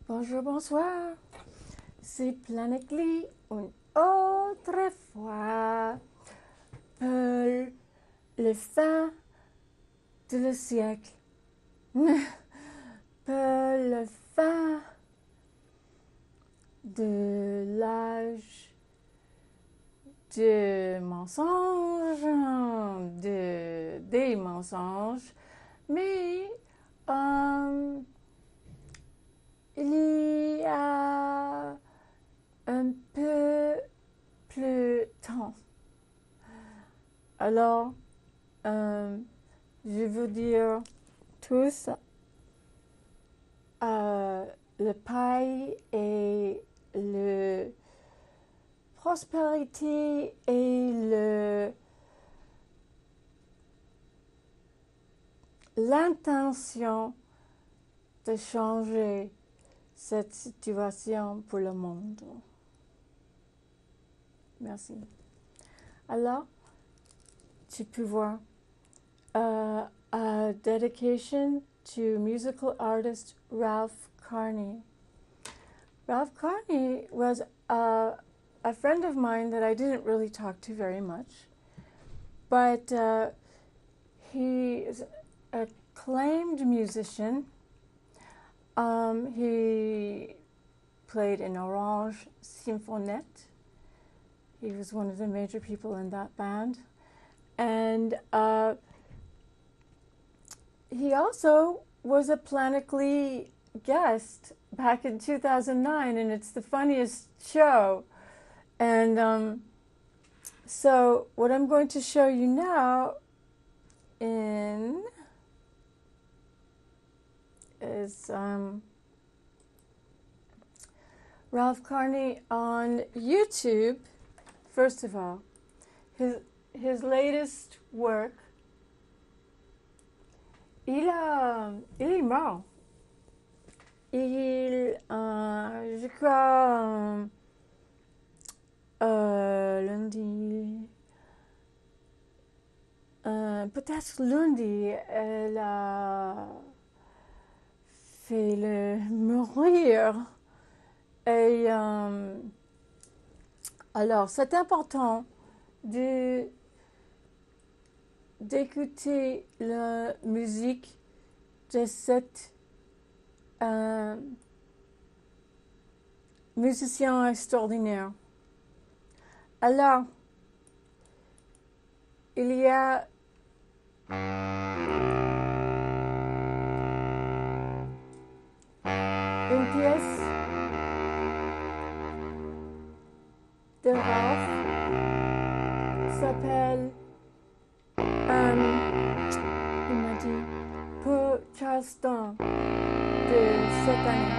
Bonjour, bonsoir. C'est Planet Glee une autre fois pour le fin de le siècle. Pour le fin de l'âge de mensonges, des mensonges, mais il y a un peu plus temps. Alors, je veux dire tous le paix et le prospérité et l'intention de changer cette situation pour le monde. Merci. Alors, tu peux voir a dedication to musical artist Ralph Carney. Ralph Carney was a friend of mine that I didn't really talk to very much, but he is an acclaimed musician. He played in Orange Symphonette. He was one of the major people in that band. And he also was a Planet Glee guest back in 2009, and it's the funniest show. And so what I'm going to show you now is Ralph Carney on YouTube. First of all, his latest work. Il est mort. Je crois, lundi, peut-être lundi, elle a fait le mourir. Et alors, c'est important d'écouter la musique de cet musicien extraordinaire. Alors, il y a une pièce de Ralph qui s'appelle il m'a dit pour Charleston de cette année.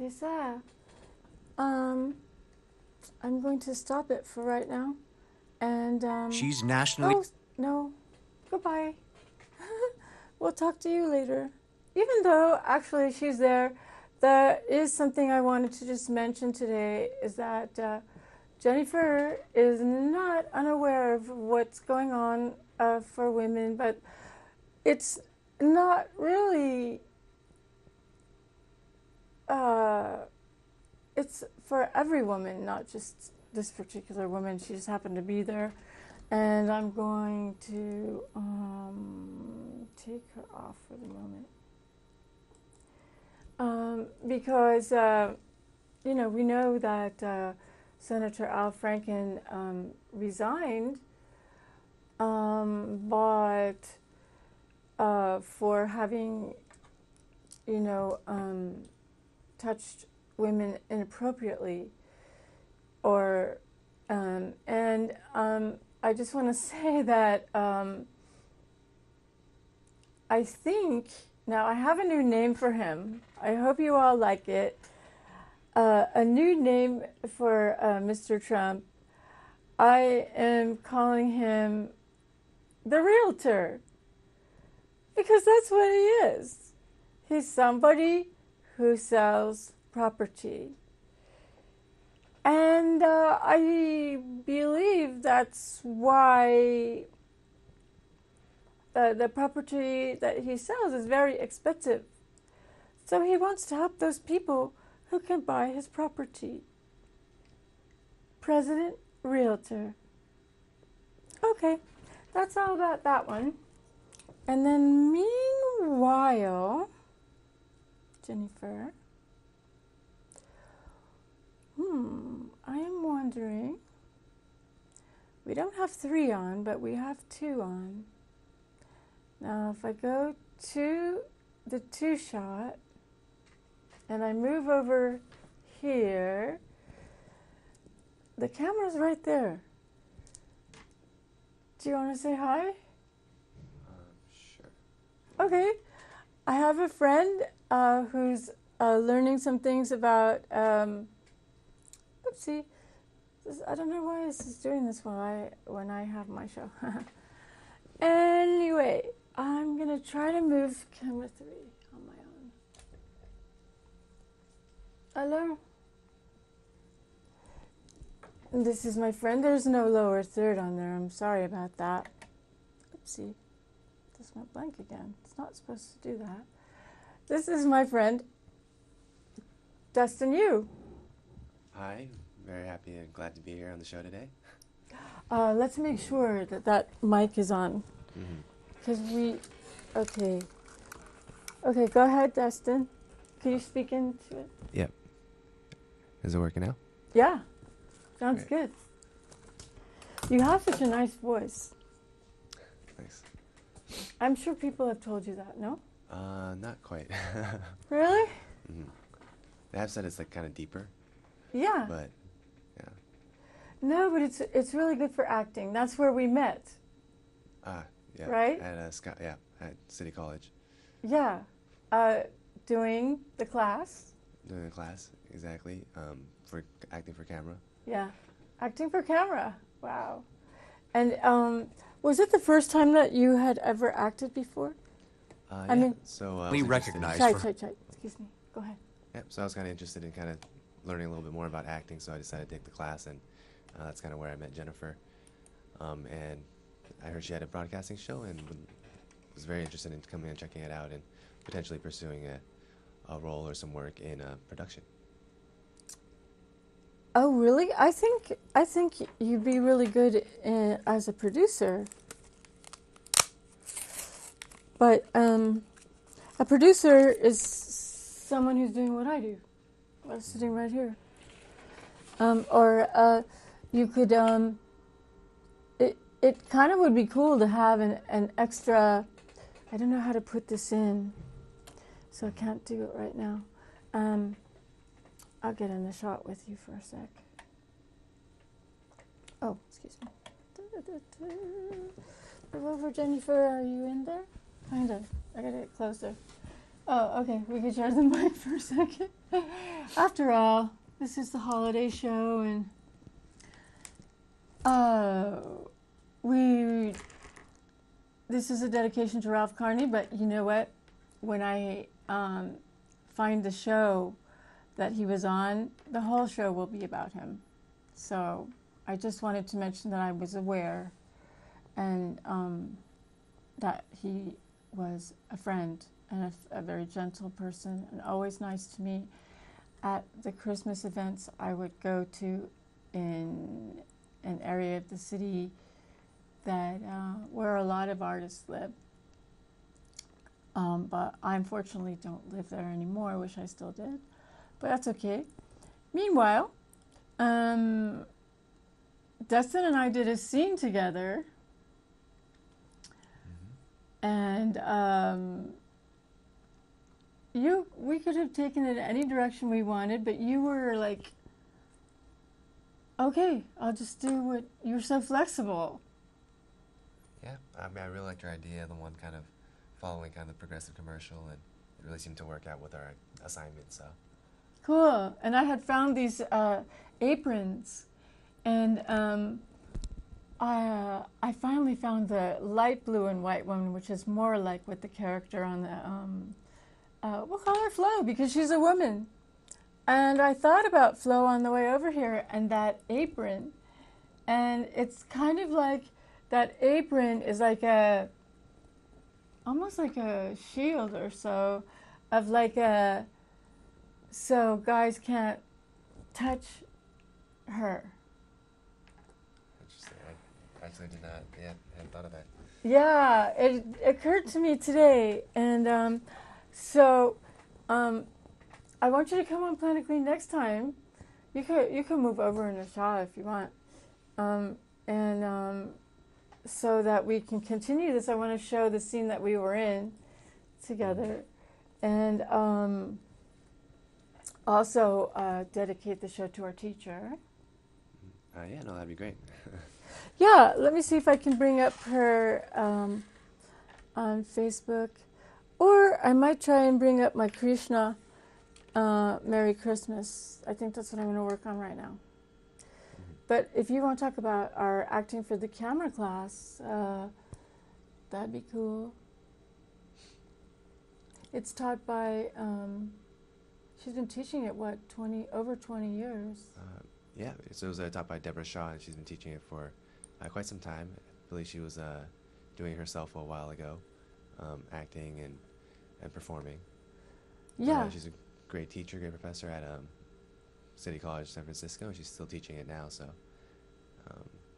C'est ça. I'm going to stop it for right now. And, She's nationally... Oh, no. Goodbye. We'll talk to you later. Even though, actually, she's there, there is something I wanted to just mention today, is that Jennifer is not unaware of what's going on for women, but it's not really... it's for every woman, not just this particular woman. She just happened to be there. And I'm going to take her off for the moment. Because, you know, we know that Senator Al Franken resigned, but for having, you know, touched women inappropriately, or I just want to say that I think, now I have a new name for him. I hope you all like it. A new name for Mr. Trump. I am calling him the Realtor, because that's what he is. He's somebody who sells property. And I believe that's why the property that he sells is very expensive. So he wants to help those people who can buy his property. President Realtor. Okay, that's all about that one. And then meanwhile, Jennifer, I am wondering, we don't have 3 on, but we have 2 on. Now, if I go to the 2 shot, and I move over here, the camera's right there. Do you want to say hi? Sure. Okay. I have a friend who's learning some things about... oopsie. I don't know why this is doing this when I have my show. Anyway, I'm going to try to move camera 3 on my own. Hello? This is my friend. There's no lower third on there. I'm sorry about that. Oopsie. This went blank again. It's not supposed to do that. This is my friend, Dustin Yu. Hi, very happy and glad to be here on the show today. Let's make sure that that mic is on. Because okay. Okay, go ahead, Dustin. Can you speak into it? Yep. Is it working now? Yeah. Sounds Great. good. You have such a nice voice. Thanks. I'm sure people have told you that, no? Not quite. Really? They have said it's like kind of deeper. Yeah. But, yeah. No, but it's really good for acting. That's where we met. Yeah. Right? At at City College. Yeah. Doing the class. Doing a class, exactly. For acting for camera. Yeah. Acting for camera. Wow. And was it the first time that you had ever acted before? I mean, so we recognize Excuse me. Go ahead. Yep. So I was kind of interested in kind of learning a little bit more about acting, so I decided to take the class, and that's kind of where I met Jennifer. And I heard she had a broadcasting show, and was very interested in coming and checking it out, and potentially pursuing a role or some work in production. Oh, really? I think you'd be really good as a producer. But a producer is someone who's doing what I do. I'm sitting right here. Or you could, it kind of would be cool to have an extra, I don't know how to put this in, so I can't do it right now. I'll get in the shot with you for a sec. Oh, excuse me. Over, Jennifer, are you in there? Kind of. I gotta get closer. Oh, okay. We could share the mic for a second. After all, this is the holiday show, and this is a dedication to Ralph Carney, but you know what? When I find the show that he was on, the whole show will be about him. So I just wanted to mention that I was aware and that he was a friend and a very gentle person and always nice to me. At the Christmas events I would go to in an area of the city that where a lot of artists live. But I unfortunately don't live there anymore. I wish I still did, but that's okay. Meanwhile, Dustin and I did a scene together, and we could have taken it any direction we wanted, but you were like, okay, I'll just do what, you're so flexible. Yeah, I mean, I really liked your idea, the one kind of following kind of the progressive commercial, and it really seemed to work out with our assignment, so. Cool. And I had found these aprons, and I finally found the light blue and white one, which is more like what the character on the, we'll call her Flo, because she's a woman. And I thought about Flo on the way over here and that apron, and it's kind of like, that apron is like almost like a shield or so, of like so guys can't touch her. Interesting. I actually did not, hadn't thought of that. Yeah, it occurred to me today, and so I want you to come on Planet Glee next time. You could move over in a shot if you want, so that we can continue this. I want to show the scene that we were in together, and also dedicate the show to our teacher. Yeah, no, that'd be great. Yeah, let me see if I can bring up her on Facebook, or I might try and bring up my Krishna Merry Christmas. I think that's what I'm going to work on right now. But if you want to talk about our acting for the camera class, that'd be cool. It's taught by, she's been teaching it, what, over 20 years? Yeah, so it was taught by Deborah Shaw, and she's been teaching it for quite some time. I believe she was doing it herself a while ago, acting and performing. Yeah. She's a great teacher, great professor at City College, San Francisco, and she's still teaching it now, so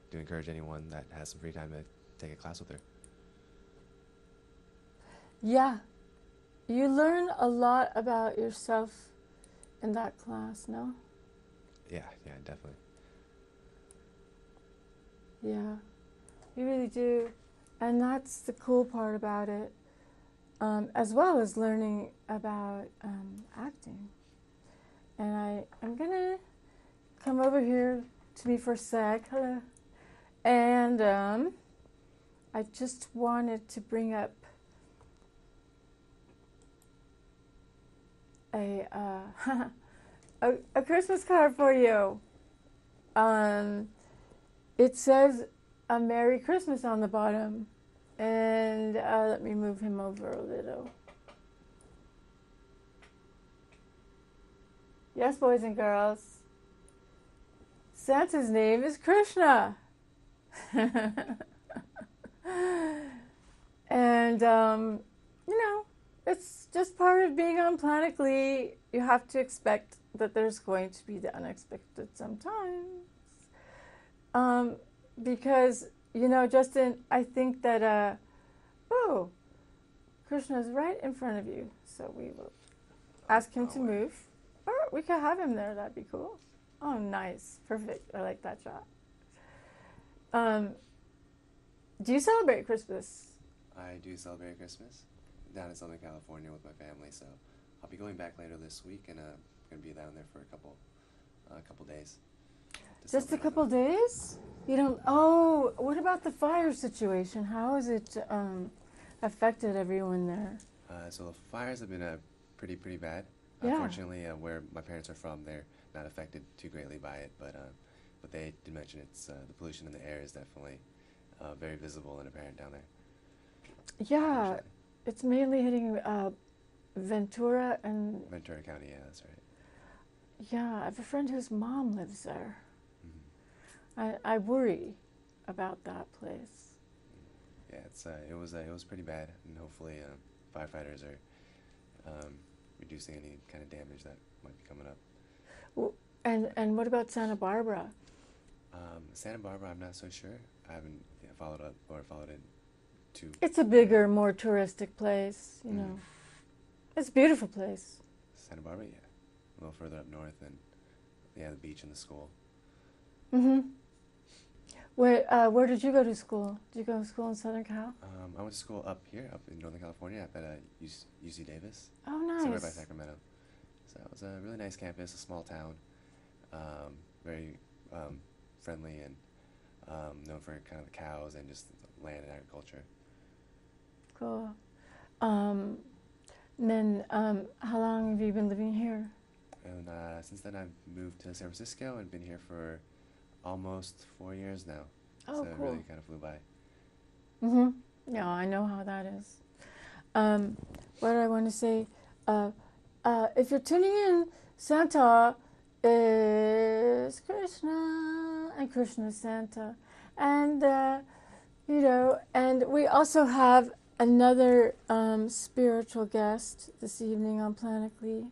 do encourage anyone that has some free time to take a class with her. Yeah. You learn a lot about yourself in that class, no? Yeah, definitely. Yeah, you really do. And that's the cool part about it, as well as learning about acting. And I'm going to come over here to me for a sec. Hello. And I just wanted to bring up a Christmas card for you. It says a Merry Christmas on the bottom. And let me move him over a little. Yes, boys and girls. Santa's name is Krishna. And, you know, it's just part of being on Planet Glee. You have to expect that there's going to be the unexpected sometimes. Because, you know, Justin, I think that, oh, Krishna's right in front of you. So we will ask him to move. Or we could have him there. That'd be cool. Oh, nice. Perfect. I like that shot. Do you celebrate Christmas? I do celebrate Christmas down in Southern California with my family, so I'll be going back later this week, and I'm going to be down there for a couple days. Just a couple days? You don't, oh, what about the fire situation? How has it affected everyone there? So the fires have been pretty bad. Yeah. Unfortunately, where my parents are from, they're not affected too greatly by it, but they did mention it's the pollution in the air is definitely very visible and apparent down there. Yeah, Unfortunately. it's mainly hitting Ventura and Ventura County, yeah, that's right. yeah, I have a friend whose mom lives there. Mm-hmm. I worry about that place. Yeah, it was pretty bad, and hopefully firefighters are reducing any kind of damage that might be coming up. And what about Santa Barbara? Santa Barbara, I'm not so sure. I haven't followed up or followed it too. It's a bigger, more touristic place, you know. It's a beautiful place. Santa Barbara, yeah, a little further up north, and yeah, the beach and the school. Mm-hmm. Where did you go to school? Did you go to school in Southern Cal? I went to school up here, up in Northern California, up at UC Davis. Oh, nice. So right by Sacramento. So it was a really nice campus, a small town, very friendly and known for kind of the cows and just land and agriculture. Cool. Then, how long have you been living here? And since then, I've moved to San Francisco and been here for almost 4 years now. Oh, so cool. it really kind of flew by. Mm-hmm. Yeah, I know how that is. What I want to say, if you're tuning in, Santa is Krishna, and Krishna is Santa. And, you know, and we also have another spiritual guest this evening on Planet Glee.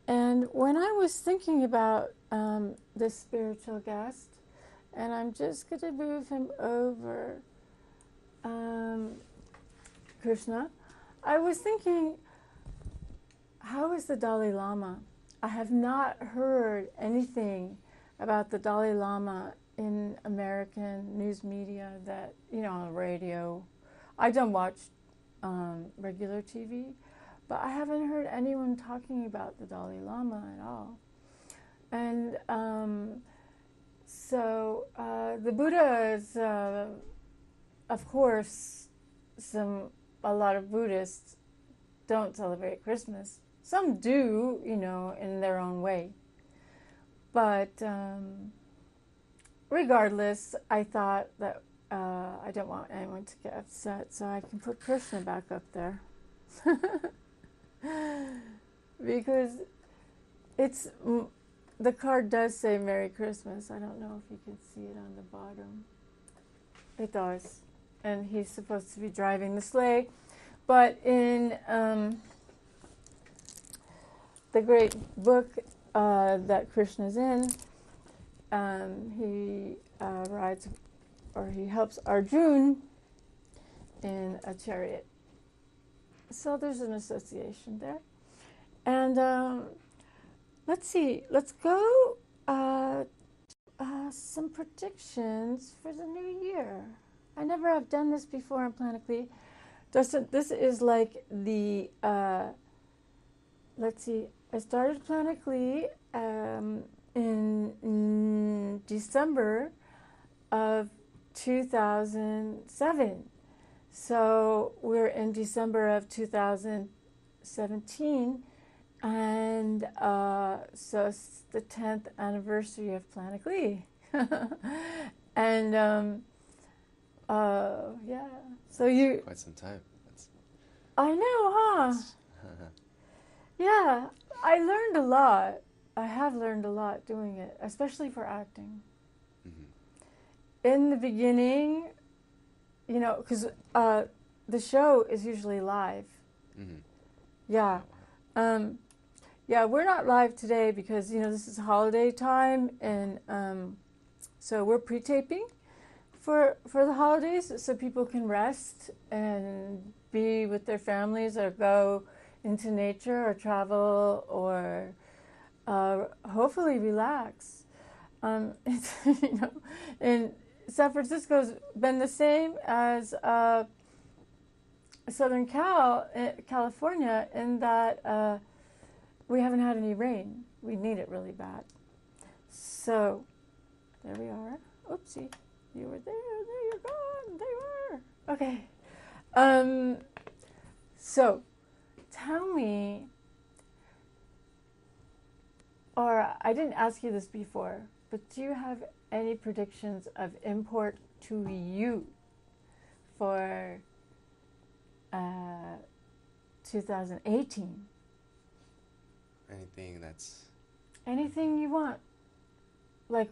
And when I was thinking about this spiritual guest, and I'm just going to move him over, Krishna, I was thinking, how is the Dalai Lama? I have not heard anything about the Dalai Lama in American news media that, you know, on the radio. I don't watch regular TV, but I haven't heard anyone talking about the Dalai Lama at all. And so the Buddha is, of course, a lot of Buddhists don't celebrate Christmas. Some do, you know, in their own way. But regardless, I thought that I don't want anyone to get upset, so I can put Krishna back up there. Because it's, the card does say Merry Christmas. I don't know if you can see it on the bottom. It does. And he's supposed to be driving the sleigh. But in the great book that Krishna's in, he rides, or he helps Arjun in a chariot. So there's an association there. And let's see, let's go some predictions for the new year. I never have done this before on Planet Glee. Dustin, this is like the, let's see, I started Planet Glee in December of 2007. So we're in December of 2017, and so it's the 10th anniversary of Planet Glee. And yeah, so you... Quite some time. I know, huh? Yeah, I learned a lot. I have learned a lot doing it, especially for acting. Mm-hmm. In the beginning, you know, because the show is usually live. Mm-hmm. Yeah. Yeah, we're not live today because, you know, this is holiday time, and so we're pre-taping for the holidays so people can rest and be with their families or go into nature or travel or hopefully relax. It's, you know, and San Francisco's been the same as Southern California, in that we haven't had any rain. We need it really bad. So there we are. Oopsie, you were there you're gone, there you are. Okay. So tell me, or I didn't ask you this before, but do you have any predictions of import to you for 2018? Anything that's Anything you want, like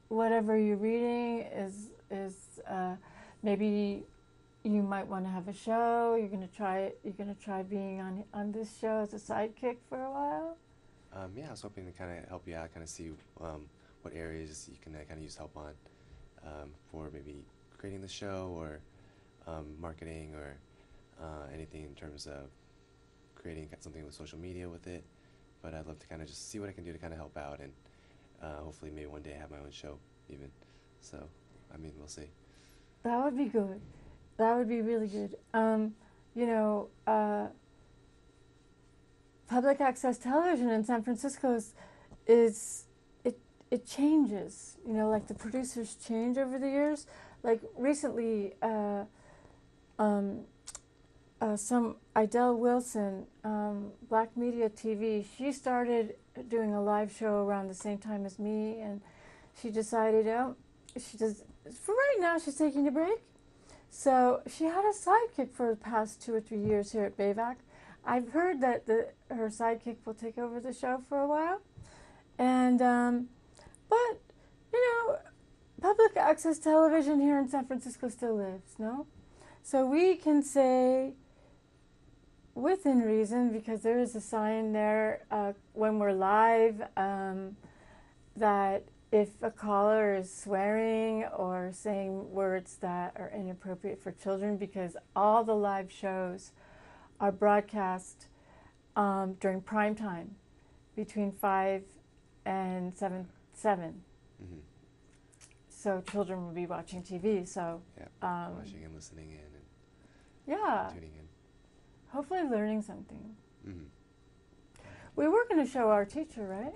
whatever you're reading is maybe you might want to have a show. You're gonna try being on this show as a sidekick for a while. yeah, I was hoping to kind of help you out, kind of see what areas you can kind of use help on for maybe creating the show or marketing or anything in terms of creating something with social media with it. But I'd love to kind of just see what I can do to kind of help out and hopefully maybe one day have my own show even. So, I mean, we'll see. That would be good. That would be really good. Public access television in San Francisco it changes. Like the producers change over the years. Like recently, some Idell Wilson, Black Media TV, she started doing a live show around the same time as me, and she decided, for right now, she's taking a break. So she had a sidekick for the past 2 or 3 years here at BAVAC. I've heard that her sidekick will take over the show for a while. And, but, public access television here in San Francisco still lives, no? So we can say, within reason, because there is a sign there when we're live that if a caller is swearing or saying words that are inappropriate for children, because all the live shows are broadcast during prime time between 5 and 7. Mm-hmm. So children will be watching TV. So yeah, watching and listening in and tuning in. Hopefully learning something. Mm-hmm. We were going to show our teacher, right?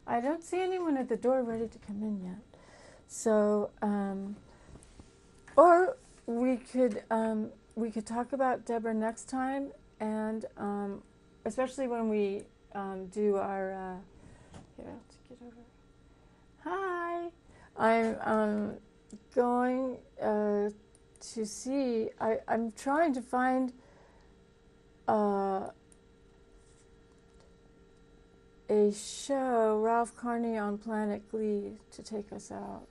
I don't see anyone at the door ready to come in yet. So, or we could talk about Deborah next time, and especially when we do our. Here, let's get over. Hi, I'm going to see. I'm trying to find. A show, Ralph Carney on Planet Glee, to take us out.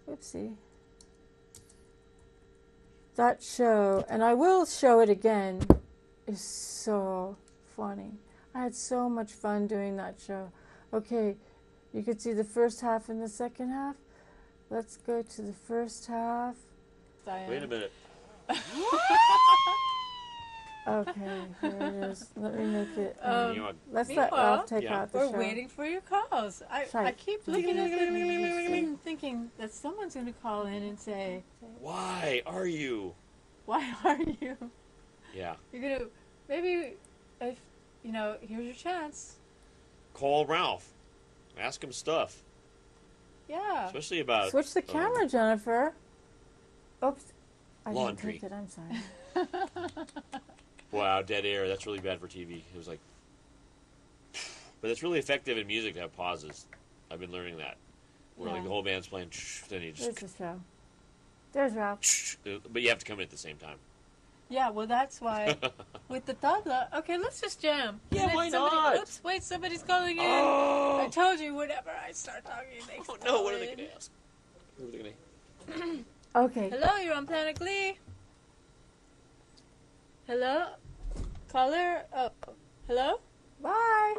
Mm-hmm. Oopsie. That show, and I will show it again, is so funny. I had so much fun doing that show. Okay, you could see the first half and the second half. Let's go to the first half. Wait a minute. Okay, here it is. Let me make it. Let's meanwhile, let Ralph take out the show. We're waiting for your calls. I keep looking at it and thinking that someone's going to call in and say, Why are you? Why are you? Yeah. You're going to, maybe, if, here's your chance. Call Ralph. Ask him stuff. Yeah. Especially about... Switch the camera, Jennifer. Oops. I laundry. didn't take it. I'm sorry. Wow, dead air. That's really bad for TV. It was like... But it's really effective in music to have pauses. I've been learning that. Where like the whole band's playing, then you just... There's the show. There's Ralph. But you have to come in at the same time. Yeah, well, that's why with the tabla, okay, let's just jam. Yeah, why not? Oops, wait, somebody's calling in. Oh. I told you, whenever I start talking, they Oh, no, what are they going to ask? What are they going to... Okay. Hello, you're on Planet Glee. Hello? Caller? Oh, hello? Bye.